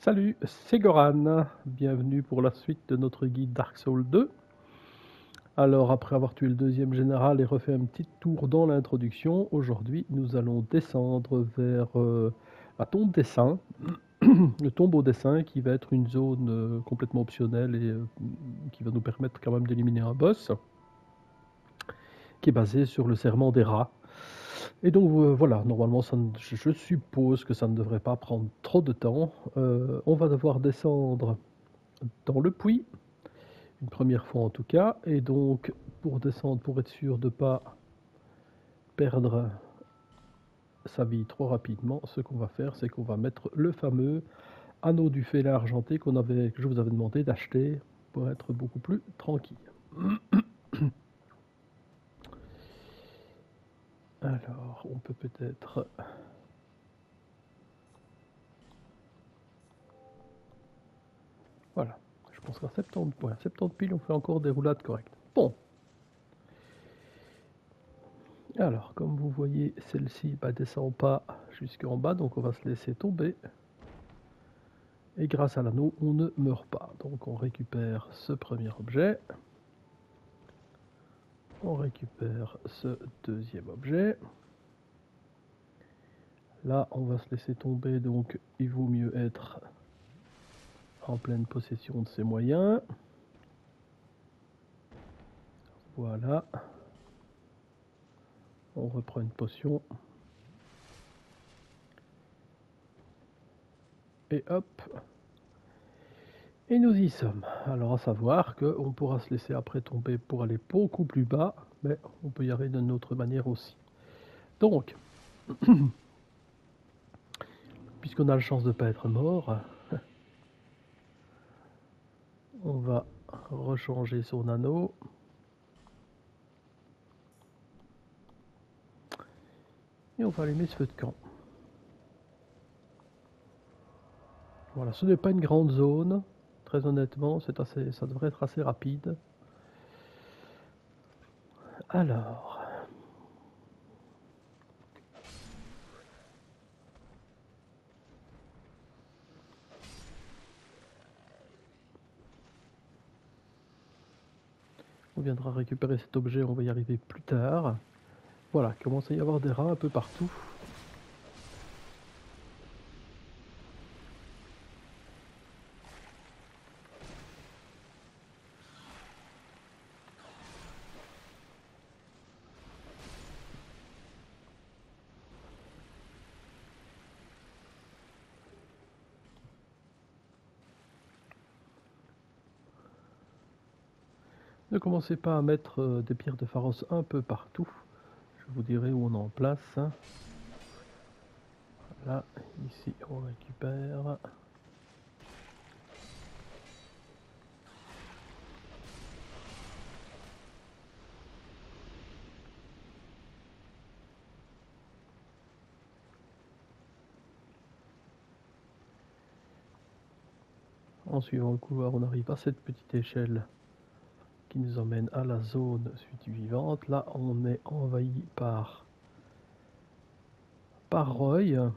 Salut, c'est Goran. Bienvenue pour la suite de notre guide Dark Souls 2. Alors, après avoir tué le deuxième général et refait un petit tour dans l'introduction, aujourd'hui nous allons descendre vers la tombe des saints, le tombeau des saints qui va être une zone complètement optionnelle et qui va nous permettre quand même d'éliminer un boss qui est basé sur le serment des rats. Et donc voilà, normalement je suppose que ça ne devrait pas prendre trop de temps. On va devoir descendre dans le puits, une première fois en tout cas, et donc pour descendre, pour être sûr de ne pas perdre sa vie trop rapidement, ce qu'on va faire, c'est qu'on va mettre le fameux anneau du félin argenté que je vous avais demandé d'acheter pour être beaucoup plus tranquille. Alors, on peut peut-être... Voilà, je pense qu'à 70 points, 70 piles, on fait encore des roulades correctes. Bon, alors, comme vous voyez, celle-ci ne descend pas jusqu'en bas, donc on va se laisser tomber. Et grâce à l'anneau, on ne meurt pas. Donc on récupère ce premier objet. On récupère ce deuxième objet. Là, on va se laisser tomber, donc il vaut mieux être en pleine possession de ses moyens. Voilà. On reprend une potion. Et hop. Et nous y sommes. Alors à savoir qu'on pourra se laisser après tomber pour aller beaucoup plus bas, mais on peut y arriver d'une autre manière aussi. Donc, puisqu'on a la chance de ne pas être mort, on va rechanger son anneau. Et on va allumer ce feu de camp. Voilà, ce n'est pas une grande zone, très honnêtement, ça devrait être assez rapide. Alors... On viendra récupérer cet objet, on va y arriver plus tard. Voilà, il commence à y avoir des rats un peu partout. Ne commencez pas à mettre des pierres de Pharos un peu partout. Je vous dirai où on en place. Là, ici, on récupère. En suivant le couloir, on arrive à cette petite échelle qui nous emmène à la zone suivante. Là, on est envahi par Roy.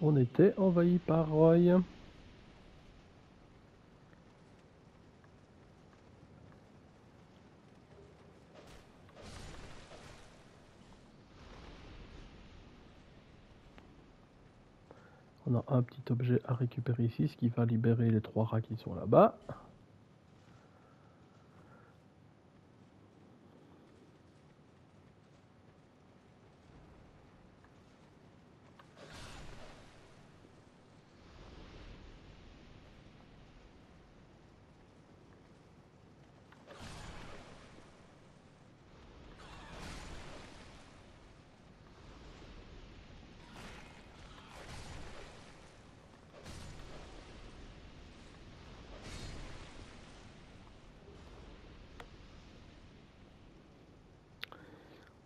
On était envahi par Roy. On a un petit objet à récupérer ici, ce qui va libérer les 3 rats qui sont là-bas.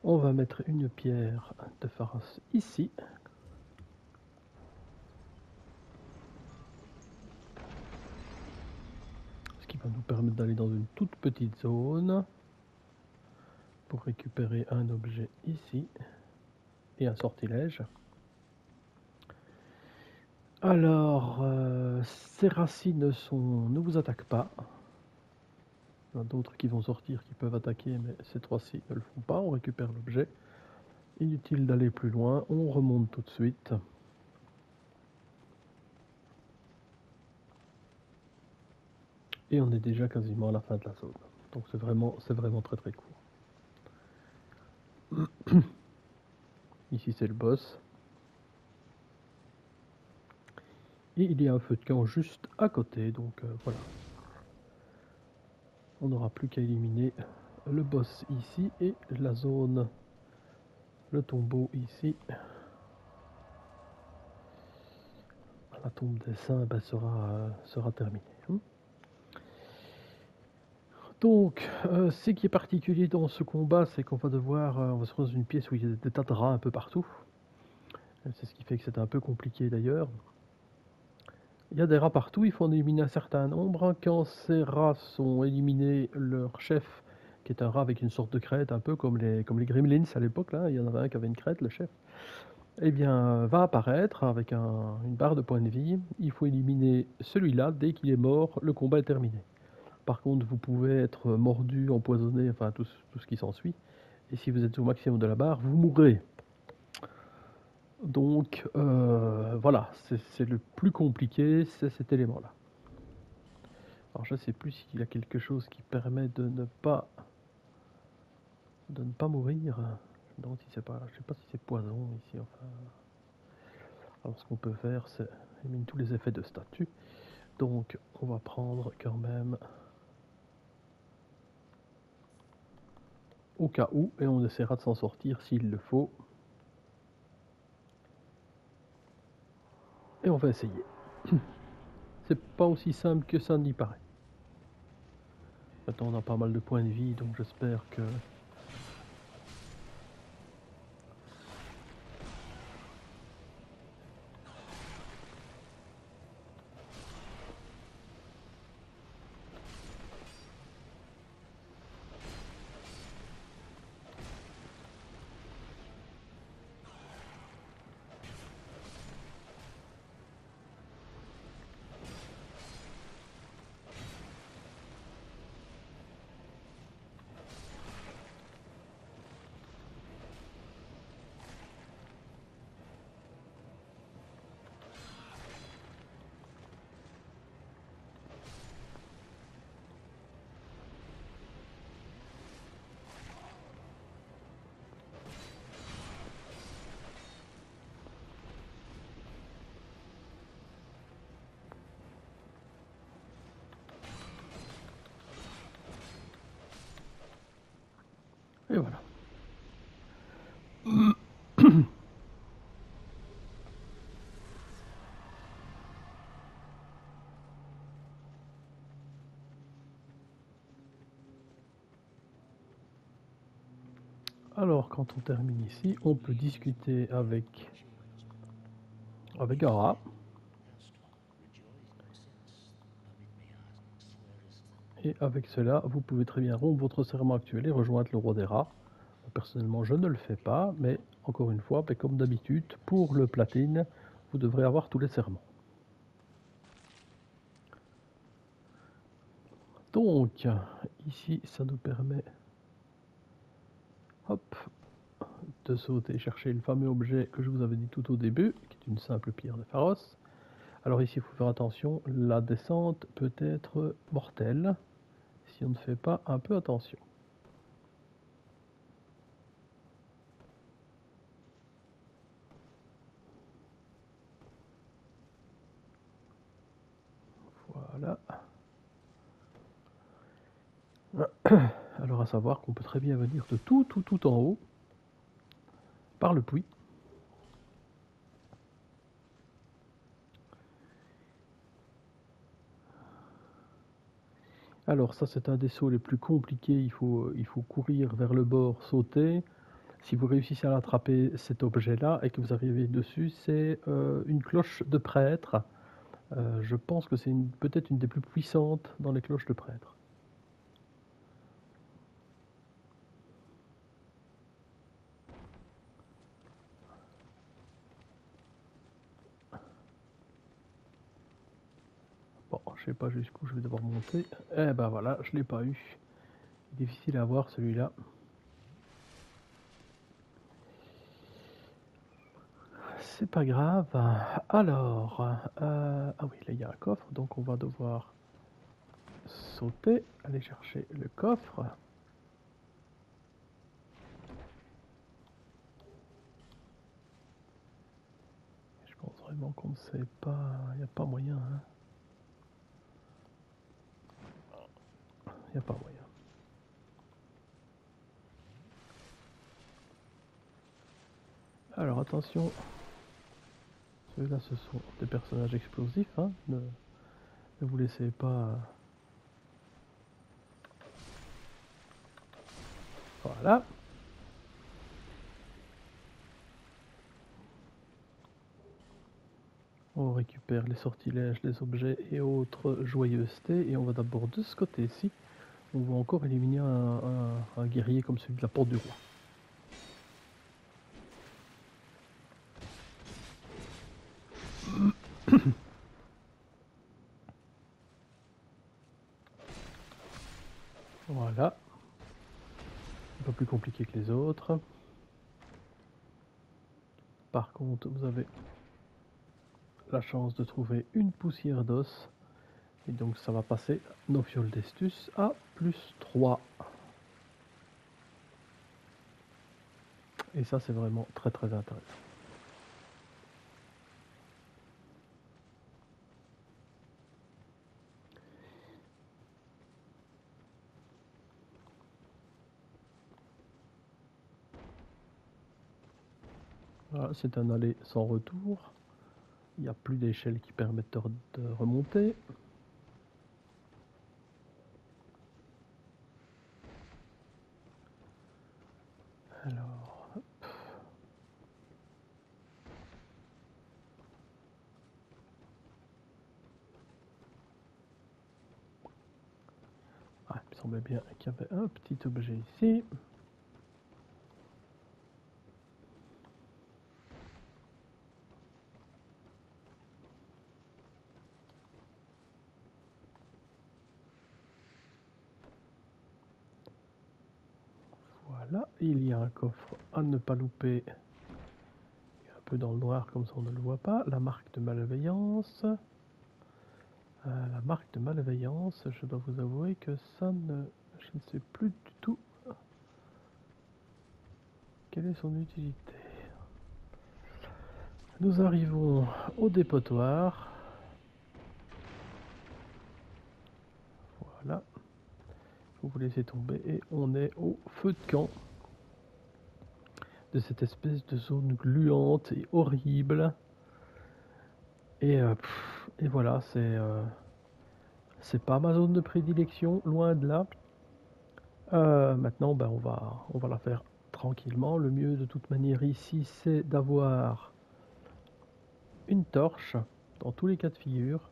On va mettre une pierre de Pharos ici. va nous permettre d'aller dans une toute petite zone pour récupérer un objet ici et un sortilège. Alors, ces racines ne vous attaquent pas. Il y en a d'autres qui vont sortir, qui peuvent attaquer, mais ces trois-ci ne le font pas. On récupère l'objet. Inutile d'aller plus loin, on remonte tout de suite. Et on est déjà quasiment à la fin de la zone. Donc c'est vraiment très très court. Ici c'est le boss. Et il y a un feu de camp juste à côté, donc voilà. On n'aura plus qu'à éliminer le boss ici et la zone, le tombeau ici. La tombe des saints sera terminée. Donc, ce qui est particulier dans ce combat, c'est qu'on va devoir, on va se retrouver dans une pièce où il y a des tas de rats un peu partout. C'est ce qui fait que c'est un peu compliqué d'ailleurs. Il y a des rats partout, il faut en éliminer un certain nombre. Quand ces rats sont éliminés, leur chef, qui est un rat avec une sorte de crête, un peu comme les Gremlins à l'époque, là, il y en avait un qui avait une crête, le chef, eh bien, va apparaître avec une barre de points de vie. Il faut éliminer celui-là, dès qu'il est mort, le combat est terminé. Par contre, vous pouvez être mordu, empoisonné, enfin tout ce qui s'ensuit. Et si vous êtes au maximum de la barre, vous mourrez. Donc voilà, c'est le plus compliqué, c'est cet élément-là. Alors je ne sais plus s'il y a quelque chose qui permet de ne pas mourir. Non, si c'est pas, je sais pas si c'est poison ici. Enfin, alors ce qu'on peut faire, c'est éliminer tous les effets de statut. Donc on va prendre quand même au cas où, et on essaiera de s'en sortir s'il le faut. Et on va essayer. C'est pas aussi simple que ça n'y paraît. Maintenant on a pas mal de points de vie, donc j'espère que... Et voilà. Alors, quand on termine ici, on peut discuter avec un rat. Et avec cela, vous pouvez très bien rompre votre serment actuel et rejoindre le roi des rats. Personnellement, je ne le fais pas, mais encore une fois, comme d'habitude, pour le platine, vous devrez avoir tous les serments. Donc, ici, ça nous permet hop, de sauter, chercher le fameux objet que je vous avais dit tout au début, qui est une simple pierre de Pharos. Alors ici, il faut faire attention, la descente peut être mortelle si on ne fait pas un peu attention. Voilà. Alors à savoir qu'on peut très bien venir de tout en haut, par le puits. Alors ça c'est un des sauts les plus compliqués, il faut courir vers le bord, sauter. Si vous réussissez à l'attraper cet objet là et que vous arrivez dessus, c'est une cloche de prêtre Je pense que c'est peut-être une des plus puissantes dans les cloches de prêtre. Bon, je sais pas jusqu'où je vais devoir monter. Eh ben voilà, je l'ai pas eu. Difficile à voir celui-là. C'est pas grave. Alors, ah oui, là il y a un coffre, donc on va devoir sauter, aller chercher le coffre. Je pense vraiment qu'on ne sait pas, il n'y a pas moyen. Hein. Il n'y a pas moyen. Alors attention, ceux-là ce sont des personnages explosifs, hein. Ne vous laissez pas... Voilà. On récupère les sortilèges, les objets et autres joyeusetés. Et on va d'abord de ce côté-ci. On va encore éliminer un guerrier comme celui de la porte du roi. Voilà. Un peu plus compliqué que les autres. Par contre, vous avez la chance de trouver une poussière d'os. Et donc ça va passer nos fioles d'estus à +3. Et ça c'est vraiment très très intéressant. Voilà, c'est un aller sans retour. Il n'y a plus d'échelle qui permettent de remonter. Alors, hop. Ah, il me semblait bien qu'il y avait un petit objet ici. Voilà, il y a un coffre à ne pas louper. Un peu dans le noir comme ça on ne le voit pas. La marque de malveillance. La marque de malveillance, je dois vous avouer que ça ne... Je ne sais plus du tout quelle est son utilité. Nous arrivons au dépotoir. Voilà. Vous vous laissez tomber et on est au feu de camp de cette espèce de zone gluante et horrible. Et voilà, c'est pas ma zone de prédilection, loin de là. Maintenant, ben, on va la faire tranquillement. Le mieux de toute manière ici, c'est d'avoir une torche dans tous les cas de figure.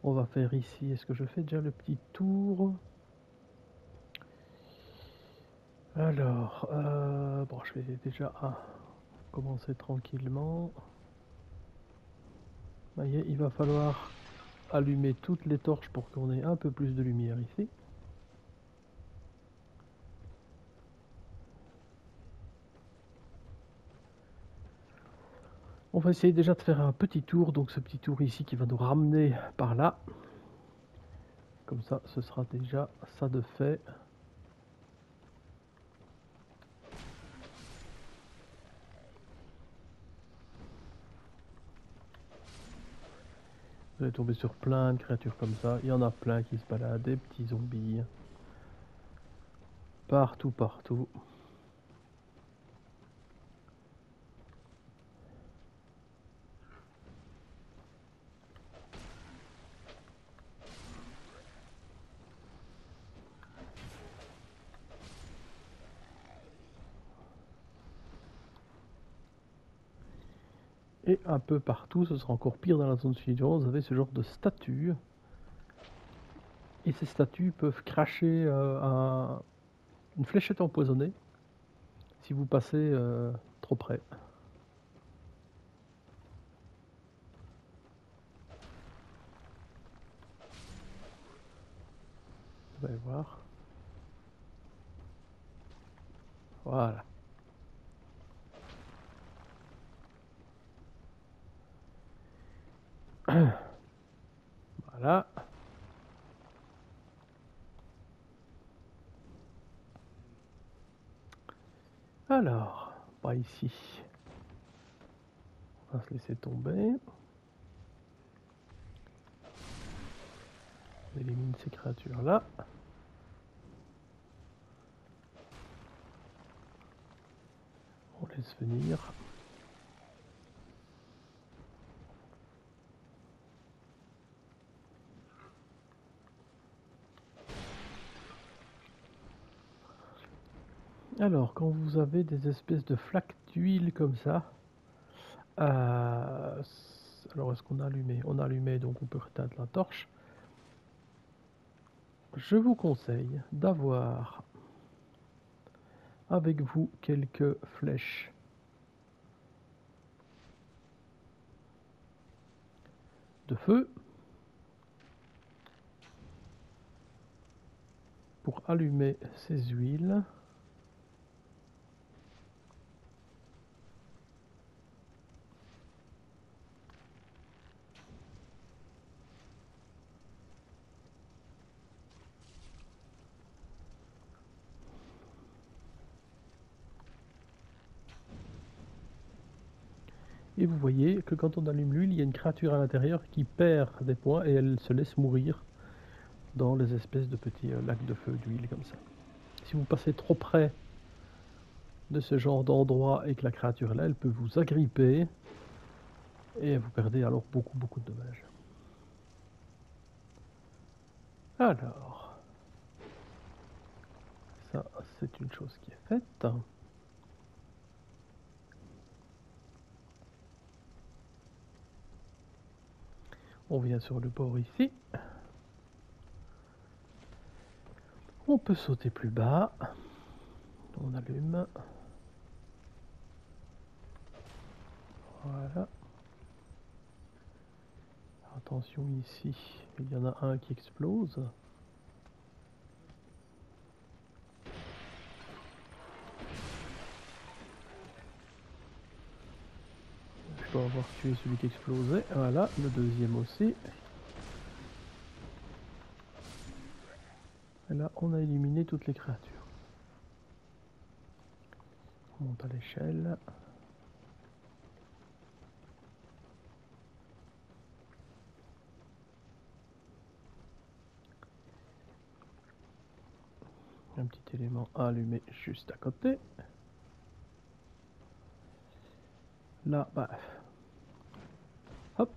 On va faire ici, est-ce que je fais déjà le petit tour? Alors, bon, je vais déjà commencer tranquillement. Voyez, il va falloir allumer toutes les torches pour qu'on ait un peu plus de lumière ici. On va essayer déjà de faire un petit tour, donc ce petit tour ici qui va nous ramener par là. Comme ça, ce sera déjà ça de fait. Vous allez tomber sur plein de créatures comme ça. Il y en a plein qui se baladent, des petits zombies. Partout, partout. Et un peu partout, ce sera encore pire dans la zone suivante, vous avez ce genre de statues. Et ces statues peuvent cracher une fléchette empoisonnée si vous passez trop près. Vous allez voir. Voilà. Voilà. Alors, par ici, on va se laisser tomber. On élimine ces créatures-là. On laisse venir. Alors, quand vous avez des espèces de flaques d'huile comme ça, alors est-ce qu'on a allumé? On a allumé, donc on peut éteindre la torche. Je vous conseille d'avoir avec vous quelques flèches de feu pour allumer ces huiles. Et vous voyez que quand on allume l'huile, il y a une créature à l'intérieur qui perd des points et elle se laisse mourir dans les espèces de petits lacs de feu d'huile comme ça. Si vous passez trop près de ce genre d'endroit et que la créature est là, elle peut vous agripper et vous perdez alors beaucoup de dommages. Alors, ça c'est une chose qui est faite. On vient sur le bord ici. On peut sauter plus bas. On allume. Voilà. Attention ici, il y en a un qui explose. Je dois avoir tué celui qui explosait. Voilà, le deuxième aussi. Et là, on a éliminé toutes les créatures. On monte à l'échelle. Un petit élément à allumer juste à côté. Là, bah, hop.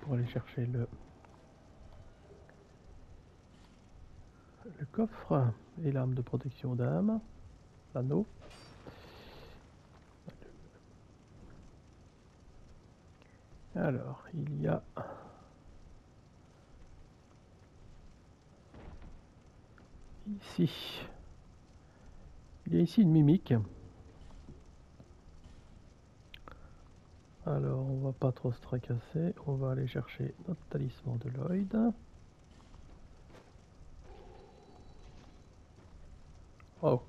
Pour aller chercher le coffre et l'arme de protection d'âme, l'anneau. Alors, il y a ici, une mimique. Alors, on va pas trop se tracasser, on va aller chercher notre talisman de Lloyd. Oh,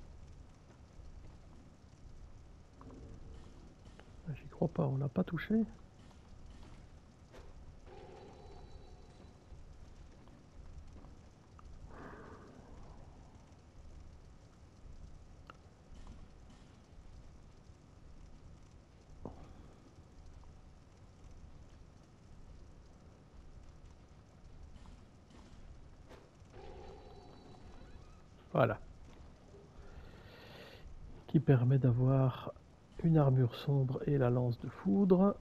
j'y crois pas, on l'a pas touché. Voilà. Qui permet d'avoir une armure sombre et la lance de foudre.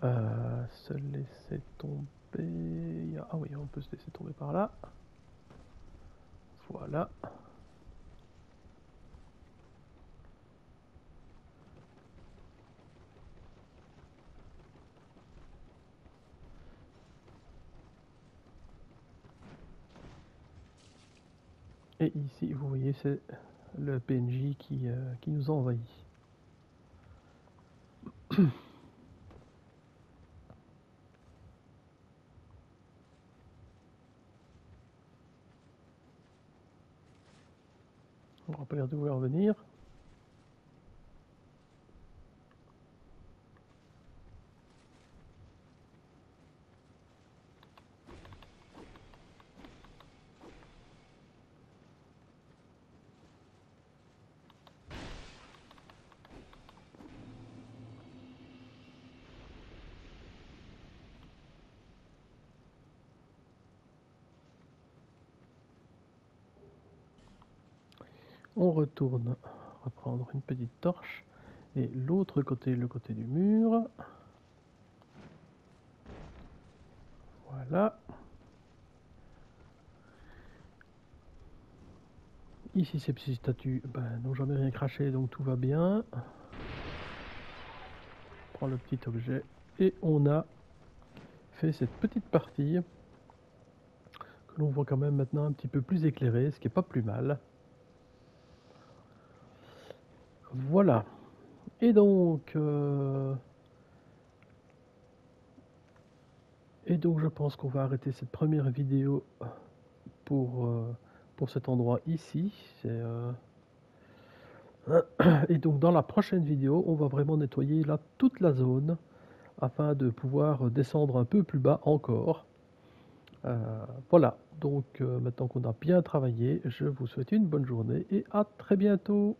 Se laisser tomber... Ah oui, on peut se laisser tomber par là. Voilà. Et ici, vous voyez, c'est le PNJ qui nous a envahis. On n'aura pas l'air de vouloir venir. On retourne reprendre une petite torche. Et l'autre côté, le côté du mur. Voilà. Ici, ces petites statues n'ont jamais rien craché, donc tout va bien. On prend le petit objet. Et on a fait cette petite partie que l'on voit quand même maintenant un petit peu plus éclairée, ce qui est pas plus mal. Voilà. Et donc, je pense qu'on va arrêter cette première vidéo pour cet endroit ici. Et donc dans la prochaine vidéo, on va vraiment nettoyer là toute la zone afin de pouvoir descendre un peu plus bas encore. Voilà, donc maintenant qu'on a bien travaillé, je vous souhaite une bonne journée et à très bientôt.